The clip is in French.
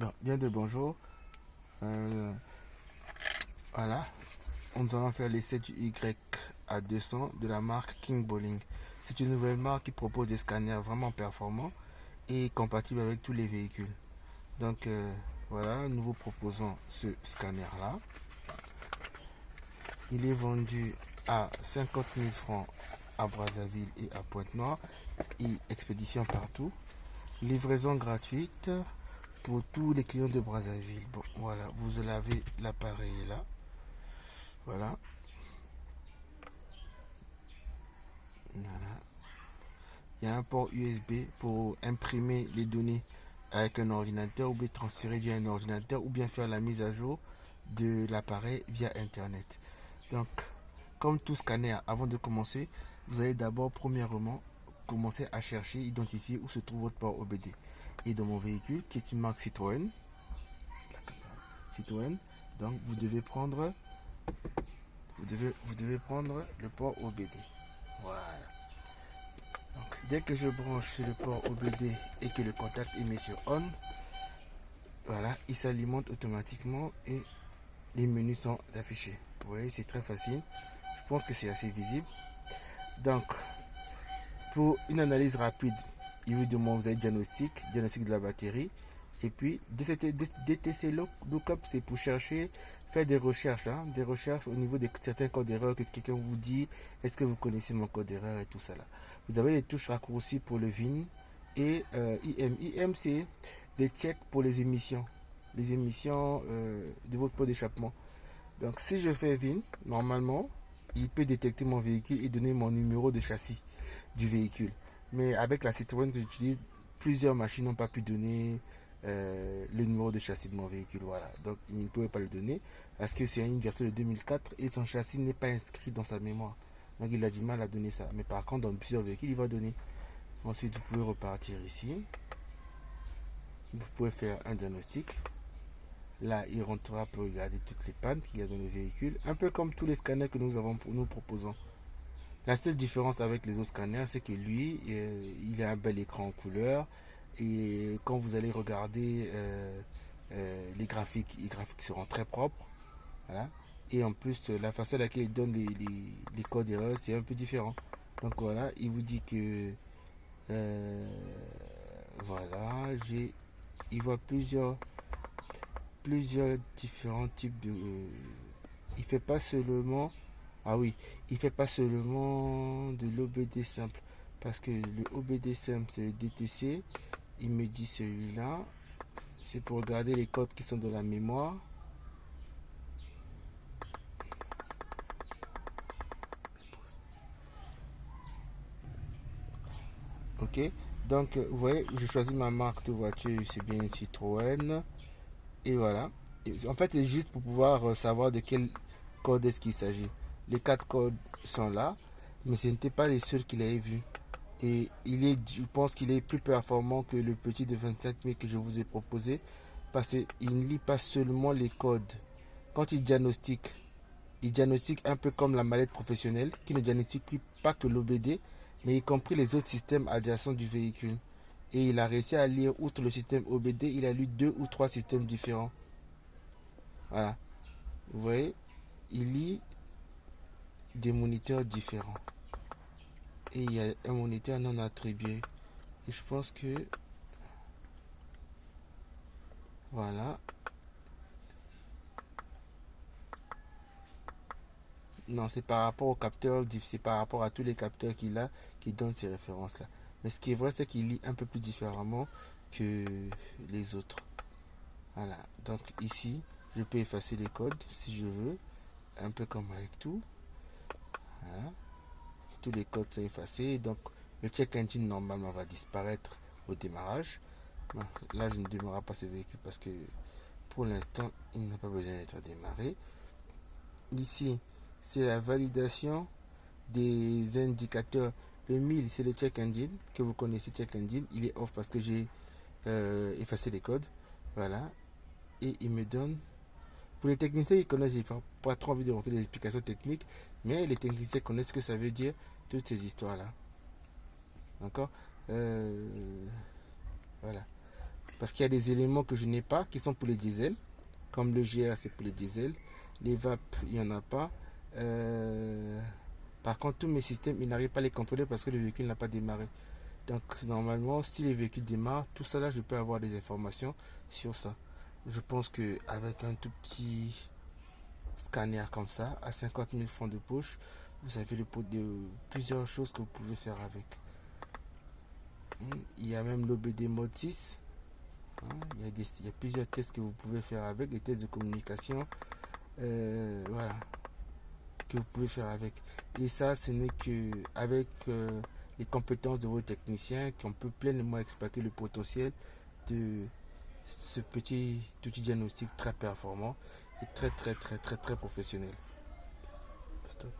Bon, bien de bonjour. Euh, voilà. Nous allons faire l'essai du Y à 200 de la marque King Bowling. C'est une nouvelle marque qui propose des scanners vraiment performants et compatibles avec tous les véhicules. Donc voilà, nous vous proposons ce scanner-là. Il est vendu à 50 000 francs à Brazzaville et à Pointe-Noire et expédition partout. Livraison gratuite pour tous les clients de Brazzaville. Bon, voilà, vous avez l'appareil là. Voilà. Voilà. Il y a un port USB pour imprimer les données avec un ordinateur ou bien transférer via un ordinateur ou bien faire la mise à jour de l'appareil via Internet. Donc, comme tout scanner, avant de commencer, vous allez d'abord, premièrement, commencer à chercher, identifier où se trouve votre port OBD. Et dans mon véhicule, qui est une marque Citroën, donc vous devez prendre le port OBD. Voilà. Donc, dès que je branche sur le port OBD et que le contact est mis sur on, voilà, il s'alimente automatiquement et les menus sont affichés. Vous voyez, c'est très facile. Je pense que c'est assez visible. Donc, pour une analyse rapide, il vous demande, vous avez diagnostic de la batterie. Et puis, DTC Lookup, c'est pour chercher, faire des recherches, des recherches au niveau de certains codes d'erreur que quelqu'un vous dit, est-ce que vous connaissez mon code d'erreur et tout ça là. Vous avez les touches raccourcies pour le VIN et IM. IM, c'est des checks pour les émissions de votre pot d'échappement. Donc, si je fais VIN, normalement, il peut détecter mon véhicule et donner mon numéro de châssis du véhicule. Mais avec la Citroën que j'utilise, plusieurs machines n'ont pas pu donner le numéro de châssis de mon véhicule. Voilà. Donc il ne pouvait pas le donner parce que c'est une version de 2004 et son châssis n'est pas inscrit dans sa mémoire. Donc il a du mal à donner ça. Mais par contre, dans plusieurs véhicules, il va donner. Ensuite, vous pouvez repartir ici. Vous pouvez faire un diagnostic. Là, il rentrera pour regarder toutes les pannes qu'il y a dans le véhicule. Un peu comme tous les scanners que nous proposons. La seule différence avec les autres scanners, c'est que lui, il a un bel écran en couleur. Et quand vous allez regarder les graphiques seront très propres. Voilà. Et en plus, la façon à laquelle il donne les codes d'erreur, c'est un peu différent. Donc voilà, il vous dit que voilà, il voit plusieurs différents types de. Il fait pas seulement. Ah oui, il fait pas seulement de l'OBD simple. Parce que le OBD simple, c'est le DTC. Il me dit celui-là. C'est pour regarder les codes qui sont dans la mémoire. Ok. Donc, vous voyez, je choisis ma marque de voiture. C'est bien une Citroën. Et voilà. En fait, c'est juste pour pouvoir savoir de quel code est-ce qu'il s'agit. Les quatre codes sont là. Mais ce n'étaient pas les seuls qu'il avait vus. Et je pense qu'il est plus performant que le petit de 25 000 que je vous ai proposé. Parce qu'il ne lit pas seulement les codes. Quand il diagnostique un peu comme la mallette professionnelle, qui ne diagnostique pas que l'OBD, mais y compris les autres systèmes adjacents du véhicule. Et il a réussi à lire, outre le système OBD, il a lu 2 ou 3 systèmes différents. Voilà. Vous voyez, il lit des moniteurs différents. Et il y a un moniteur non attribué. Et je pense que voilà. Non, c'est par rapport au capteur, c'est par rapport à tous les capteurs qu'il a qui donnent ces références-là. Mais ce qui est vrai, c'est qu'il lit un peu plus différemment que les autres. Voilà. Donc ici, je peux effacer les codes si je veux. Un peu comme avec tout. Voilà. Tous les codes sont effacés. Donc le check engine normalement va disparaître au démarrage. Bon, là, je ne démarrerai pas ce véhicule parce que pour l'instant, il n'a pas besoin d'être démarré. Ici, c'est la validation des indicateurs. Le 1000, c'est le check engine que vous connaissez, check engine. Il est off parce que j'ai effacé les codes. Voilà. Et il me donne. Pour les techniciens, ils connaissent, j'ai pas trop envie de montrer des explications techniques, mais les techniciens connaissent ce que ça veut dire, toutes ces histoires-là. D'accord. Voilà. Parce qu'il y a des éléments que je n'ai pas qui sont pour les diesels, comme le GR c'est pour les diesels, les VAP il n'y en a pas. Par contre, tous mes systèmes, ils n'arrivent pas à les contrôler parce que le véhicule n'a pas démarré. Donc normalement, si les véhicules démarrent, tout ça là, je peux avoir des informations sur ça. Je pense que avec un tout petit scanner comme ça, à 50 000 francs de poche, vous avez le pot de plusieurs choses que vous pouvez faire avec. Il y a même l'OBD mode 6. Il y a plusieurs tests que vous pouvez faire avec, des tests de communication. Voilà, que vous pouvez faire avec. Et ça, ce n'est que avec les compétences de vos techniciens qu'on peut pleinement exploiter le potentiel de ce petit outil diagnostic très performant et très professionnel. Stop.